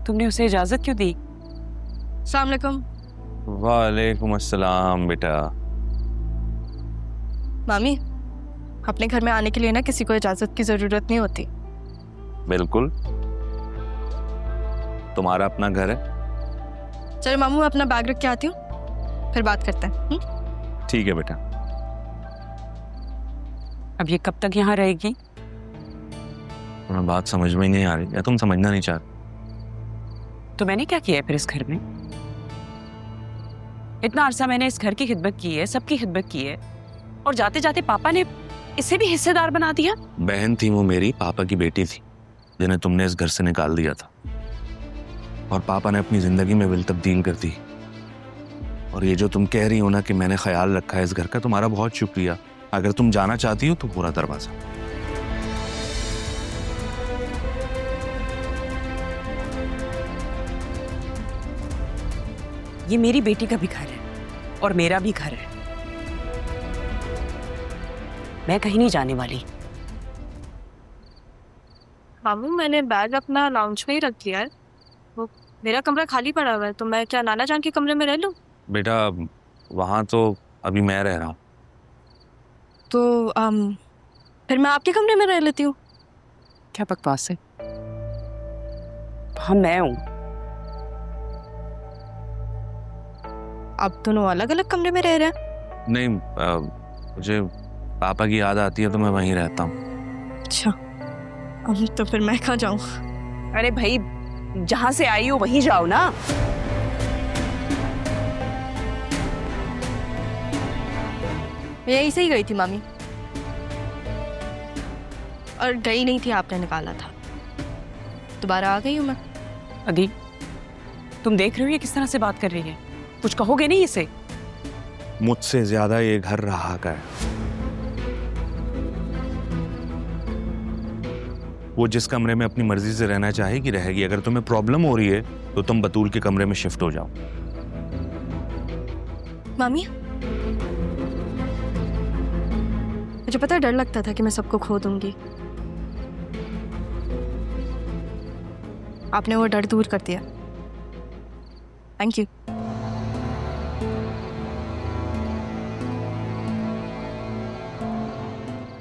तुमने उसे इजाजत क्यों दी? अस्सलाम वालेकुम। वालेकुम अस्सलाम बेटा। मामी, अपने घर में आने के लिए ना किसी को इजाजत की जरूरत नहीं होती। बिल्कुल, तुम्हारा अपना घर है। चलो मामू, मैं अपना बैग रख के आती हूँ, फिर बात करते हैं। ठीक है बेटा। अब ये कब तक यहाँ रहेगी? तुम्हें बात समझ में ही नहीं आ रही या तुम समझना नहीं चाहते? तो मैंने क्या किया है फिर इस घर में? इतना अरसा मैंने इस घर की खिदमत की है, सबकी खिदमत की है, और जाते जाते पापा ने इसे भी हिस्सेदार बना दिया। बहन थी वो, मेरी पापा की बेटी थी, जिन्हें तुमने इस घर से निकाल दिया था, और पापा ने अपनी जिंदगी में विल तब्दील कर दी। और ये जो तुम कह रही हो ना कि मैंने ख्याल रखा है इस घर का, तुम्हारा बहुत शुक्रिया। अगर तुम जाना चाहती हो तो पूरा दरवाजा। ये मेरी बेटी का भी घर है और मेरा भी घर है। मैं कहीं नहीं जाने वाली। मामू, मैंने बैग अपना लाउंज में ही रख दिया है। वो मेरा कमरा खाली पड़ा हुआ है, तो मैं क्या नाना जान के कमरे में रह लूं? बेटा वहां तो अभी मैं रह रहा हूँ। तो फिर मैं आपके कमरे में रह लेती हूँ। क्या बकवास है? हाँ, मैं हूं। आप दोनों अलग अलग कमरे में रह रहे हैं? नहीं, मुझे पापा की याद आती है तो मैं वहीं रहता हूँ। अच्छा, तो फिर मैं कहाँ जाऊँ? अरे भाई, जहां से आई हो वहीं जाओ ना। मैं यहीं से ही गई थी मामी, और गई नहीं थी, आपने निकाला था। दोबारा आ गई हूँ मैं। अदी, तुम देख रहे हो ये किस तरह से बात कर रही है? कुछ कहोगे नहीं इसे? मुझसे ज्यादा ये घर रहा का है। वो जिस कमरे में अपनी मर्जी से रहना चाहेगी रहेगी। अगर तुम्हें प्रॉब्लम हो रही है तो तुम बतूल के कमरे में शिफ्ट हो जाओ। मामी, मुझे पता है, डर लगता था कि मैं सबको खो दूंगी। आपने वो डर दूर कर दिया। Thank you.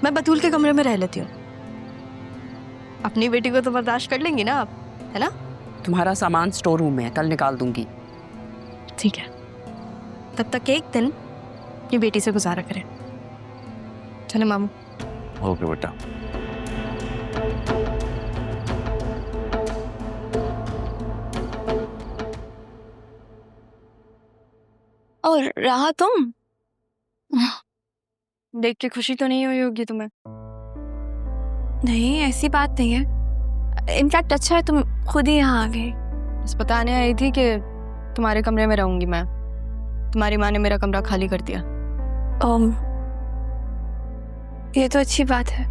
मैं बतूल के कमरे में रह लेती हूँ। अपनी बेटी को तो बर्दाश्त कर लेंगी ना आप, है ना? तुम्हारा सामान स्टोर रूम में है, कल निकाल दूंगी। ठीक है, तब तक एक दिन अपनी बेटी से गुजारा करें। चले मामू। ओके बेटा। और रहा तुम, देख के खुशी तो नहीं हुई होगी तुम्हें? नहीं, ऐसी बात नहीं है। इनफैक्ट अच्छा है तुम खुद ही यहाँ आ गई। बस बताने आई थी कि तुम्हारे कमरे में रहूंगी मैं। तुम्हारी माँ ने मेरा कमरा खाली कर दिया। ये तो अच्छी बात है।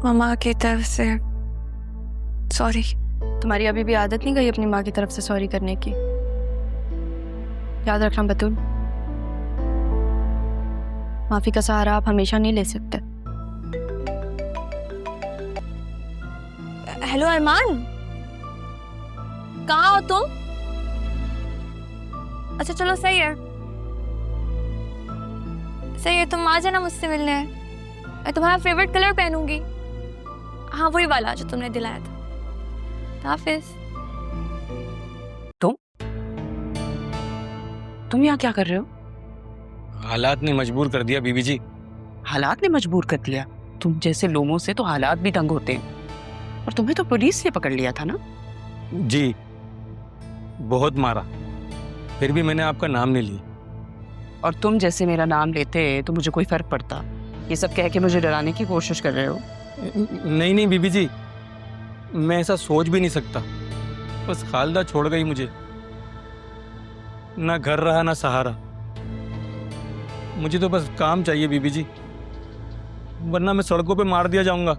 मामा की तरफ से सॉरी। तुम्हारी अभी भी आदत नहीं गई अपनी माँ की तरफ से सॉरी करने की? याद रखना बतूल, माफी का सहारा आप हमेशा नहीं ले सकते। हेलो अरमान, कहाँ हो तुम? अच्छा चलो, सही है सही है, तुम आ जाना मुझसे मिलने। मैं तुम्हारा फेवरेट कलर पहनूंगी। हाँ, वही वाला जो तुमने दिलाया था। हाफिज। तुम यहाँ क्या कर रहे हो? हालात ने मजबूर कर दिया बीबी जी। हालात ने मजबूर कर दिया? तुम जैसे लोगों से तो हालात भी तंग होते हैं। और तुम्हें तो पुलिस ने पकड़ लिया था ना? जी, बहुत मारा, फिर भी मैंने आपका नाम नहीं लिया। और तुम जैसे मेरा नाम लेते तो मुझे कोई फर्क पड़ता? ये सब कह के मुझे डराने की कोशिश कर रहे हो? नहीं नहीं बीबी जी, मैं ऐसा सोच भी नहीं सकता। बस खालदा छोड़ गई मुझे, ना घर रहा ना सहारा। मुझे तो बस काम चाहिए बीबी जी, वरना मैं सड़कों पे मार दिया जाऊंगा।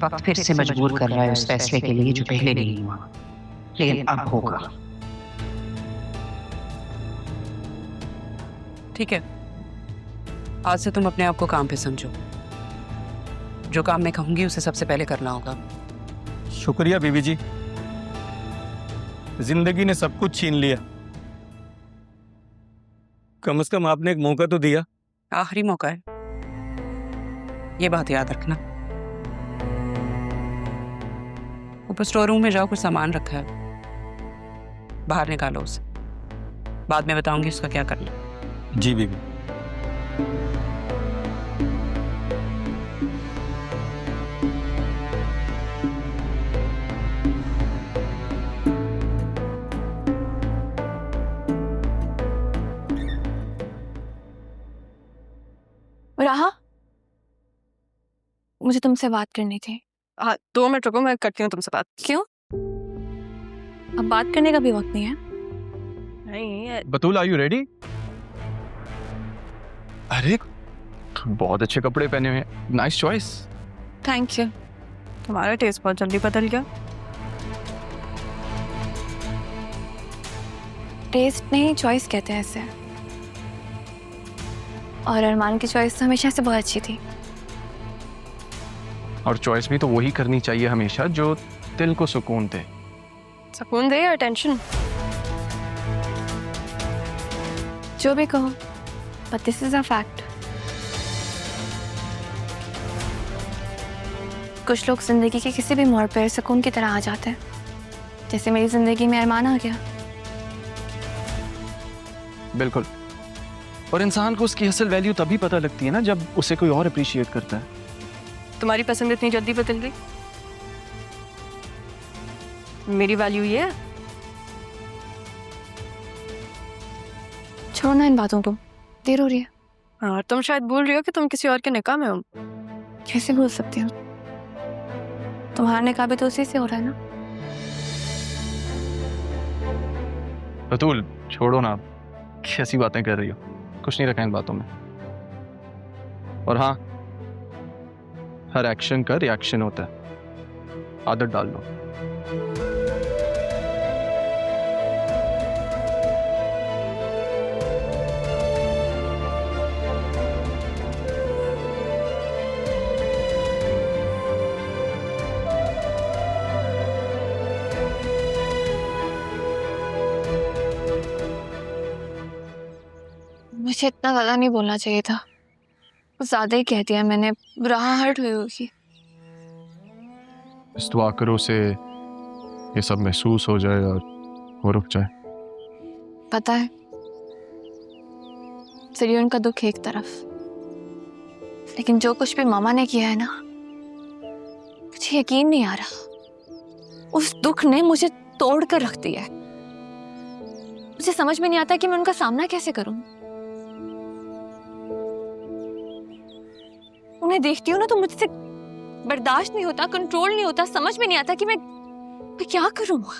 वक्त फिर से मजबूर कर रहा है उस फैसले के लिए जो पहले नहीं हुआ, लेकिन अब होगा। ठीक है, आज से तुम अपने आप को काम पे समझो। जो काम मैं कहूंगी उसे सबसे पहले करना होगा। शुक्रिया बीबी जी, जिंदगी ने सब कुछ छीन लिया, कम से कम आपने एक मौका तो दिया। आखिरी मौका है, ये बात याद रखना। ऊपर स्टोर रूम में जाओ, कुछ सामान रखा है, बाहर निकालो उसे। बाद में बताऊंगी उसका क्या करना। जी बीबी। राहा, मुझे तुमसे बात करनी थी। हाँ 2 मिनट रुको, मैं करती हूँ तुमसे बात। क्यों? अब बात करने का भी वक्त नहीं है। नहीं बतूल, आर यू रेडी? अरे बहुत अच्छे कपड़े पहने हुए हैं, नाइस चॉइस। थैंक यू, तुम्हारा टेस्ट बहुत जल्दी बदल गया। टेस्ट नहीं, चॉइस कहते हैं इसे। और अरमान की चॉइस तो हमेशा से बहुत अच्छी थी। और चॉइस भी तो वही करनी चाहिए हमेशा जो दिल को सुकून दे। सुकून दे या टेंशन? जो भी कहो, but this is a fact. कुछ लोग जिंदगी के किसी भी मोड़ पर सुकून की तरह आ जाते हैं, जैसे मेरी जिंदगी में अरमान आ गया। बिल्कुल, और इंसान को उसकी असल वैल्यू तभी पता लगती है ना जब उसे कोई और अप्रिशिएट करता है। तुम्हारी पसंद इतनी जल्दी बदल गई? मेरी वैल्यू ये है? छोड़ो ना इन बातों को, देर हो रही है। हाँ, और तुम शायद भूल रही हो कि तुम किसी और के निकाह में हो। कैसे भूल सकती हूँ? तुम्हारा निकाह भी तो उसी से हो रहा है ना। बतूल छोड़ो ना, कैसी बातें कर रही हो, कुछ नहीं रखा इन बातों में। और हाँ, हर एक्शन का रिएक्शन होता है, आदत डाल लो। मुझे इतना ज़्यादा नहीं बोलना चाहिए था, ज़्यादा ही कह दिया मैंने। बुराहट हुई होगी। इस दुआ करो से ये सब महसूस हो जाए और वो रुक जाए। पता है, सिर्फ उनका दुख एक तरफ, लेकिन जो कुछ भी मामा ने किया है ना, मुझे यकीन नहीं आ रहा। उस दुख ने मुझे तोड़ कर रख दिया है। मुझे समझ में नहीं आता कि मैं उनका सामना कैसे करूं। उन्हें देखती हूँ ना तो मुझसे बर्दाश्त नहीं होता, कंट्रोल नहीं होता, समझ में नहीं आता कि मैं क्या करूं।